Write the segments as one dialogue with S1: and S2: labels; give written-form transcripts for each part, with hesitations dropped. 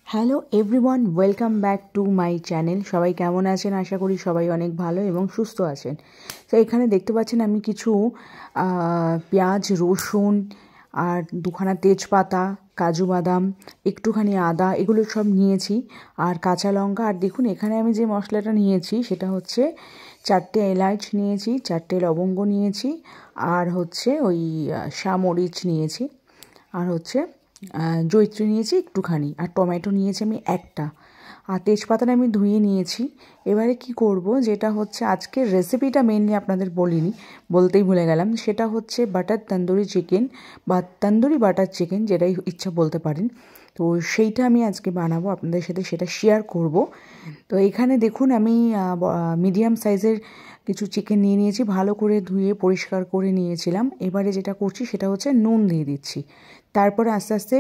S1: Hello everyone, welcome back to my channel. সবাই কেমন আছেন? আশা করি সবাই অনেক ভালো এবং সুস্থ আছেন। তো এখানে দেখতে পাচ্ছেন আমি কিছু পেঁয়াজ, রসুন আর দুখানা তেজপাতা, কাজু বাদাম, একটুখানি আদা, এগুলো সব নিয়েছি আর কাঁচা লঙ্কা। আর দেখুন এখানে আমি যে মশলাটা নিয়েছি সেটা হচ্ছে 4টে এলাচ নিয়েছি, 4টে লবঙ্গ নিয়েছি, আর হচ্ছে ওই সামরিচ নিয়েছি, আর হচ্ছে জয়িত্রী নিয়েছি একটুখানি, আর টমেটো নিয়েছি আমি একটা, আর তেজপাতাটা আমি ধুয়ে নিয়েছি। এবারে কি করব, যেটা হচ্ছে আজকের রেসিপিটা মেনলি আপনাদের বলতেই ভুলে গেলাম, সেটা হচ্ছে বাটার তন্দুরি চিকেন বা তন্দুরি বাটার চিকেন, যেটাই ইচ্ছা বলতে পারেন। তো সেইটা আমি আজকে বানাবো, আপনাদের সাথে সেটা শেয়ার করব। তো এখানে দেখুন আমি মিডিয়াম সাইজের কিছু চিকেন নিয়ে নিয়েছি, ভালো করে ধুয়ে পরিষ্কার করে নিয়েছিলাম। এবারে যেটা করছি সেটা হচ্ছে নুন দিয়ে দিচ্ছি, তারপরে আস্তে আস্তে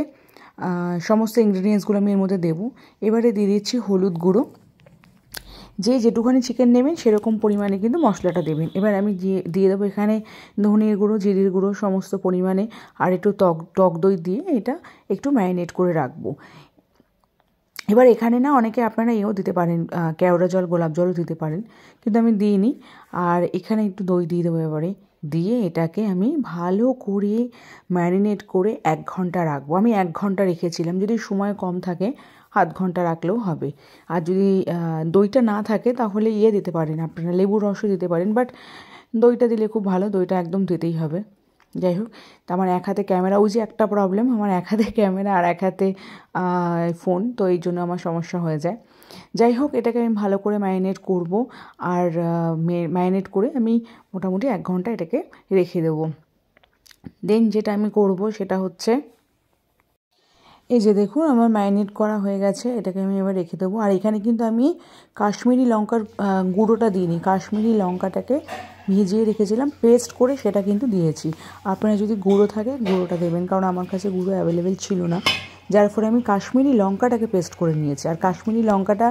S1: সমস্ত ইনগ্রিডিয়েন্টসগুলো আমি এর মধ্যে দেবো। এবারে দিয়ে দিচ্ছি হলুদ গুঁড়ো, যেটুখানি চিকেন নেবেন সেরকম পরিমাণে কিন্তু মশলাটা দেবেন। এবার আমি দিয়ে দেবো এখানে ধনের গুঁড়ো, জিরের গুঁড়ো সমস্ত পরিমাণে, আর একটু টক দই দিয়ে এটা একটু ম্যারিনেট করে রাখবো। এবার এখানে না অনেকে আপনারা এও দিতে পারেন, কেওড়া জল, গোলাপ জলও দিতে পারেন, কিন্তু আমি দিইনি। আর এখানে একটু দই দিয়ে দেবো। এবারে দিয়ে এটাকে আমি ভালো করে ম্যারিনেট করে 1 ঘন্টা রাখবো। আমি 1 ঘন্টা রেখেছিলাম, যদি সময় কম থাকে আধ ঘন্টা রাখলেও হবে। আর যদি দইটা না থাকে তাহলে দিতে পারেন, আপনারা লেবুর রসও দিতে পারেন, বাট দইটা দিলে খুব ভালো, দইটা একদম দিতেই হবে। যাই হোক, তো আমার এক হাতে ক্যামেরা, ওই যে একটা প্রবলেম, আমার এক হাতে ক্যামেরা আর এক হাতে ফোন, তো এই জন্য আমার সমস্যা হয়ে যায়। যাই হোক, এটাকে আমি ভালো করে ম্যারিনেট করব, আর ম্যারিনেট করে আমি মোটামুটি 1 ঘন্টা এটাকে রেখে দেবো। দেন যেটা আমি করব সেটা হচ্ছে, এই যে দেখুন আমার ম্যারিনেট করা হয়ে গেছে, এটাকে আমি এবার রেখে দেবো। আর এখানে কিন্তু আমি কাশ্মীরি লঙ্কার গুঁড়োটা দিইনি, কাশ্মীরি লঙ্কাটাকে ভিজিয়ে রেখেছিলাম, পেস্ট করে সেটা কিন্তু দিয়েছি। আপনারা যদি গুঁড়ো থাকে গুঁড়োটা দেবেন, কারণ আমার কাছে গুঁড়ো অ্যাভেলেবেল ছিল না, যার ফলে আমি কাশ্মীরি লঙ্কাটাকে পেস্ট করে নিয়েছি। আর কাশ্মীরি লঙ্কাটা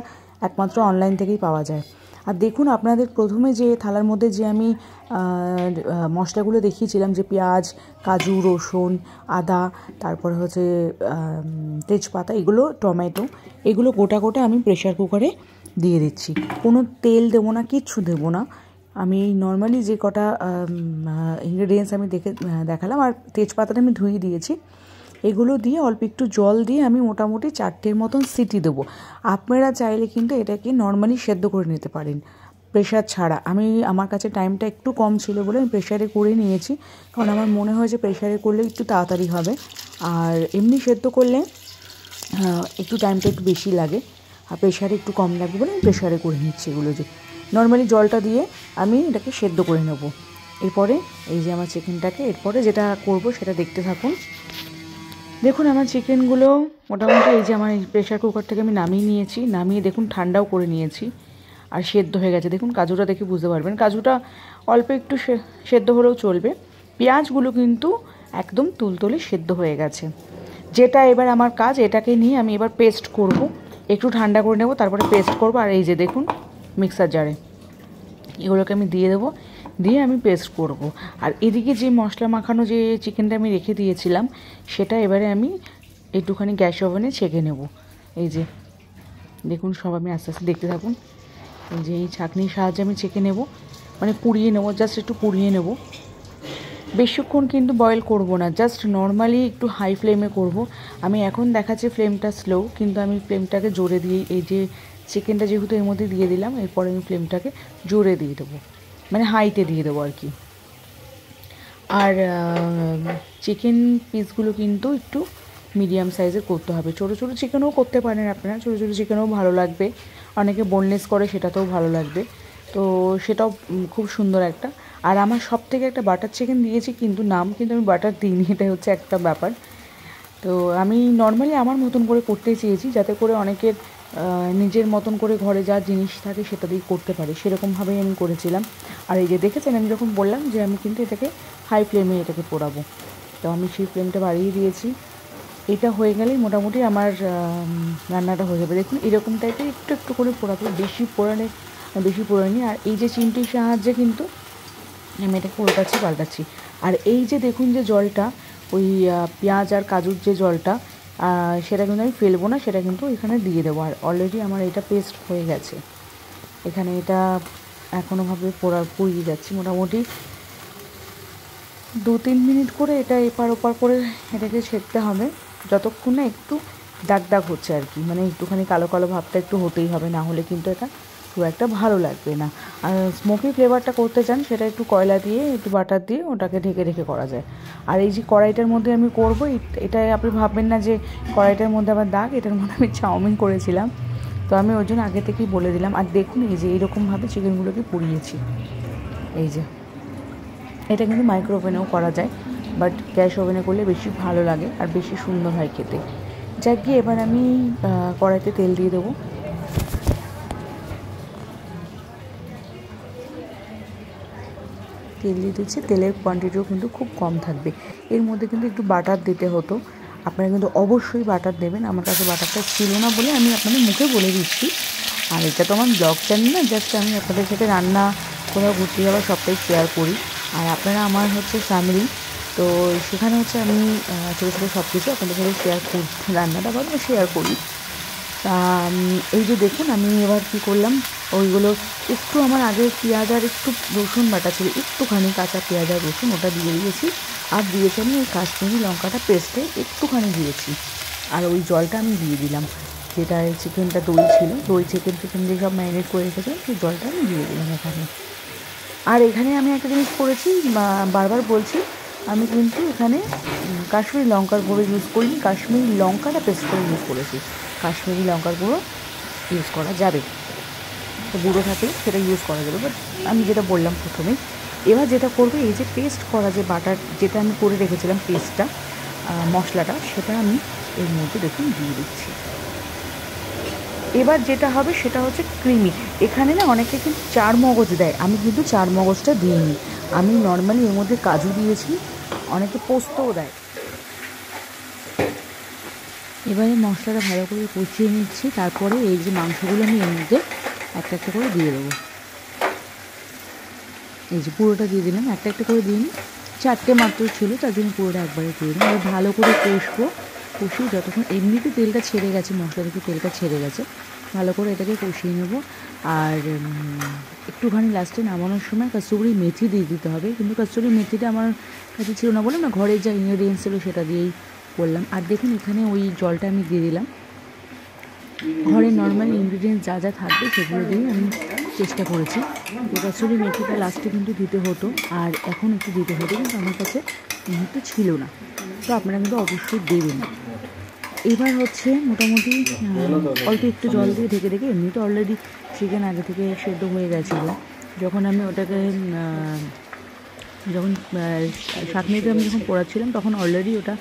S1: একমাত্র অনলাইন থেকেই পাওয়া যায়। আর দেখুন আপনাদের প্রথমে যে থালার মধ্যে যে আমি মশলাগুলো দেখিয়েছিলাম, যে পেঁয়াজ, কাজু, রসুন, আদা, তারপরে হচ্ছে তেজপাতা, এগুলো, টমেটো, এগুলো গোটা গোটা আমি প্রেশার কুকারে দিয়ে দিচ্ছি। কোনো তেল দেবো না, কিচ্ছু দেবো না। আমি নর্মালি যে কটা ইনগ্রেডিয়েন্টস আমি দেখালাম, আর তেজপাতাটা আমি ধুয়ে দিয়েছি, এগুলো দিয়ে অল্প একটু জল দিয়ে আমি মোটামুটি 4টের মতন সিটি দেবো। আপনারা চাইলে কিন্তু এটাকে নর্মালি সেদ্ধ করে নিতে পারেন প্রেশার ছাড়া। আমার কাছে টাইমটা একটু কম ছিল বলে আমি প্রেশারে করে নিয়েছি, কারণ আমার মনে হয় যে প্রেশারে করলে একটু তাড়াতাড়ি হবে, আর এমনি সেদ্ধ করলে একটু টাইমটা একটু বেশি লাগে, আর প্রেশারে একটু কম লাগবে বলে আমি প্রেশারে করে নিচ্ছি। এগুলো যে নর্মালি জলটা দিয়ে আমি এটাকে সেদ্ধ করে নেব। এরপরে এই যে আমার চিকেনটাকে, এরপরে যেটা করব সেটা দেখতে থাকুন। দেখুন আমার চিকেনগুলো মোটামুটি, এই যে আমার প্রেশার কুকার থেকে আমি নামিয়ে নিয়েছি, নামিয়ে দেখুন ঠান্ডাও করে নিয়েছি, আর সেদ্ধ হয়ে গেছে। দেখুন কাজুটা দেখে বুঝতে পারবেন, কাজুটা অল্প একটু সেদ্ধ হলেও চলবে। পেঁয়াজগুলো কিন্তু একদম তুলতুলে সেদ্ধ হয়ে গেছে। যেটা এবার আমার কাজ, এটাকে নিয়ে আমি এবার পেস্ট করব, একটু ঠান্ডা করে নেব, তারপরে পেস্ট করব। আর এই যে দেখুন মিক্সার জারে এগুলোকে আমি দিয়ে দেবো, দিয়ে আমি পেস্ট করব। আর এদিকে যে মশলা মাখানো যে চিকেনটা আমি রেখে দিয়েছিলাম, সেটা এবারে আমি একটুখানি গ্যাস ওভেনে ছেঁকে নেব। এই যে দেখুন, সব আমি আস্তে আস্তে দেখতে থাকুন। এই যে এই ছাঁকনির সাহায্যে আমি ছেঁকে নেব, মানে পুড়িয়ে নেব, জাস্ট একটু পুড়িয়ে নেব। বেশিক্ষণ কিন্তু বয়েল করব না, জাস্ট নর্মালি একটু হাই ফ্লেমে করব। আমি এখন দেখাচ্ছি ফ্লেমটা স্লো, কিন্তু আমি ফ্লেমটাকে জোরে দিয়ে, এই যে চিকেনটা যেহেতু এর মধ্যে দিয়ে দিলাম, এরপরে আমি ফ্লেমটাকে জোরে দিয়ে দেবো, মানে হাইতে দিয়ে দেবো আর কি। আর চিকেন পিসগুলো কিন্তু একটু মিডিয়াম সাইজের করতে হবে। ছোটো ছোটো চিকেনও করতে পারেন আপনারা, ছোটো ছোটো চিকেনও ভালো লাগবে, অনেকে বোনলেস করে, সেটাতেও ভালো লাগবে, তো সেটাও খুব সুন্দর একটা। আর আমার সব থেকে একটা বাটার চিকেন দিয়েছি, কিন্তু আমি বাটার দিইনি, এটাই হচ্ছে একটা ব্যাপার। তো আমি নর্মালি আমার মতন করে করতে চেয়েছি, যাতে করে অনেকের নিজের মতন করে ঘরে যা জিনিস থাকে সেটা দিয়ে করতে পারে, সেরকমভাবেই আমি করেছিলাম। আর এই যে দেখেছেন, আমি যখন বললাম যে আমি কিন্তু এটাকে হাই ফ্লেমে এটাকে পোড়াবো, তো আমি সেই ফ্লেমটা বাড়িয়ে দিয়েছি। এটা হয়ে গেলেই মোটামুটি আমার রান্নাটা হয়ে যাবে। দেখুন এরকম টাইপের একটু একটু করে পোড়াতে, বেশি পোড়ানি। আর এই যে চিমটির সাহায্যে কিন্তু আমি এটাকে পাল্টাচ্ছি। আর এই যে দেখুন যে জলটা, ওই পেঁয়াজ আর কাজুর যে জলটা, সেটা কিন্তু আমি ফেলবো না, সেটা কিন্তু এখানে দিয়ে দেবো। আর অলরেডি আমার এটা পেস্ট হয়ে গেছে। এখানে এটা এখনোভাবে পুড়িয়ে যাচ্ছি, মোটামুটি 2-3 মিনিট করে এটা এপার ওপার করে এটাকে ছেঁকতে হবে, যতক্ষণ না একটু দাগ দাগ হচ্ছে আর কি, মানে একটুখানি কালো কালো ভাবটা একটু হতেই হবে, না হলে কিন্তু এটা খুব একটা ভালো লাগবে না। আর স্মোকি ফ্লেভারটা করতে চান সেটা একটু কয়লা দিয়ে একটু বাটার দিয়ে ওটাকে ঢেকে ঢেকে করা যায়। আর এই যে কড়াইটার মধ্যে আমি করবো, এটাই আপনি ভাববেন না যে কড়াইটার মধ্যে আবার দাগ, এটার মধ্যে আমি চাউমিন করেছিলাম, তো আমি ওই জন্য আগে থেকেই বলে দিলাম। আর দেখুন এই যে এইরকমভাবে চিকেনগুলোকে পুড়িয়েছি। এই যে এটা কিন্তু মাইক্রো ওভেনেও করা যায়, বাট গ্যাস ওভেনে করলে বেশি ভালো লাগে আর বেশি সুন্দর হয় খেতে। যাক গিয়ে এবার আমি কড়াইতে তেল দিয়ে দেবো। তেল দিয়ে দিচ্ছি, তেলের কোয়ান্টিটিও কিন্তু খুব কম থাকবে। এর মধ্যে কিন্তু একটু বাটার দিতে হতো, আপনারা কিন্তু অবশ্যই বাটার দেবেন। আমার কাছে বাটারটা ছিল না বলে আমি আপনাদের মুখে বলে দিচ্ছি। আর এটা তো আমার ব্লগ চ্যানেল না, জাস্ট আমি আপনাদের সাথে রান্না কোথাও ঘুরতে যাওয়ার সবটাই শেয়ার করি। আর আপনারা আমার হচ্ছে ফ্যামিলি, তো সেখানে হচ্ছে আমি ছোটো ছোটো সব কিছু আপনাদের সাথে শেয়ার করি, রান্নাটা বা শেয়ার করি। এই যে দেখুন আমি এবার কী করলাম, ওইগুলো একটু আমার আগে পেঁয়াজ আর একটু রসুন বাটা ছিল, একটুখানি কাঁচা পেঁয়াজ আর রসুন ওটা দিয়ে দিয়েছি। আর দিয়েছি আমি ওই কাশ্মীরি লঙ্কাটা পেস্টে একটুখানি দিয়েছি। আর ওই জলটা আমি দিয়ে দিলাম, যেটা চিকেনটা দই ছিল, দই চিকেন দিয়ে সব ম্যারিনেট করে রেখেছিলাম, সেই জলটা আমি দিয়ে দিলাম এখানে। আর এখানে আমি একটা জিনিস করেছি, বারবার বলছি, আমি কিন্তু এখানে কাশ্মীরি লঙ্কার গুঁড়ো ইউজ করিনি, কাশ্মীরি লঙ্কাটা পেস্ট করে ইউজ করেছি। কাশ্মীরি লঙ্কার গুঁড়ো ইউজ করা যাবে, তো গুঁড়ো থাকে সেটা ইউজ করা যাবে, বাট আমি যেটা বললাম প্রথমেই। এবার যেটা করবো, এই যে পেস্ট করা যে বাটার যেটা আমি করে রেখেছিলাম পেস্টটা, মশলাটা, সেটা আমি এর মধ্যে দেখুন দিয়ে দিচ্ছি। এবার যেটা হবে সেটা হচ্ছে ক্রিমি। এখানে না অনেকে কিন্তু 4 মগজ দেয়, আমি কিন্তু 4 মগজটা দিইনি, আমি নর্মালি এর মধ্যে কাজু দিয়েছি, অনেকে পোস্তও দেয়। এবারে মশলাটা ভালো করে কষিয়ে নিচ্ছি, তারপরে এই যে মাংসগুলো আমি এর মধ্যে একটা একটা করে দিয়ে দেবো। এই যে পুরোটা দিয়ে দিলাম, একটা একটা করে দিইনি, 4টে মাত্র ছিল, তার জন্য পুরোটা একবারে দিয়ে দিলাম। এবার ভালো করে কষবো, কষিয়ে যতক্ষণ এমনিতে তেলটা ছেড়ে গেছে, মশলা থেকে তেলটা ছেড়ে গেছে, ভালো করে এটাকে কষিয়ে নেবো। আর একটুখানি লাস্টে নামানোর সময় কসুরি মেথি দিয়ে দিতে হবে, কিন্তু কসুরি মেথিটা আমার কাছে ছিল না বলে না, ঘরের যা ইনগ্রিডিয়েন্টস ছিল সেটা দিয়েই করলাম। আর দেখুন এখানে ওই জলটা আমি দিয়ে দিলাম, ঘরের নর্মাল ইনগ্রিডিয়েন্টস যা যা থাকবে সেগুলো দিয়েই আমি চেষ্টা করেছি। তো কসুরি মেথিটা লাস্টে কিন্তু দিতে হতো, আর এখন একটু দিতে হতো, কিন্তু আমার কাছে মুহূর্তে ছিল না, তো আপনারা কিন্তু অবশ্যই দেবেন। এবার হচ্ছে মোটামুটি অল্প একটু জল দিয়ে ঢেকে ঢেকে, এমনিতে অলরেডি চিকেন আগে থেকে সেদ্ধ হয়ে গেছিলো, যখন আমি ওটাকে যখন 7 মিনিটে আমি যখন পোড়াচ্ছিলাম তখন অলরেডি ওটা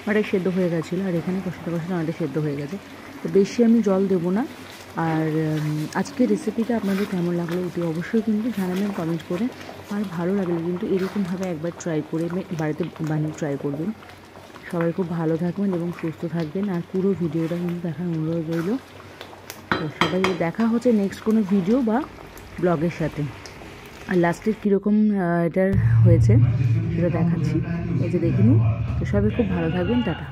S1: অনেকটা সেদ্ধ হয়ে গেছিলো। আর এখানে কষাতে কষাতে অনেকটা সেদ্ধ হয়ে গেছে, তো বেশি আমি জল দেবো না। আর আজকের রেসিপিটা আপনাদের কেমন লাগলো অতি অবশ্যই কিন্তু জানাবেন কমেন্ট করে। আর ভালো লাগলে কিন্তু এরকমভাবে একবার ট্রাই করে বাড়িতে বানিয়ে ট্রাই করবেন। সবাই খুব ভালো থাকবেন এবং সুস্থ থাকবেন, আর পুরো ভিডিওটা কিন্তু দেখার অনুরোধ রইল। তো সবাই দেখা হচ্ছে নেক্সট কোনো ভিডিও বা ব্লগের সাথে। আর লাস্টের কীরকম এটার হয়েছে সেটা দেখাচ্ছি, এই যে দেখে নিন। তো সবাই খুব ভালো থাকবেন, টাটা।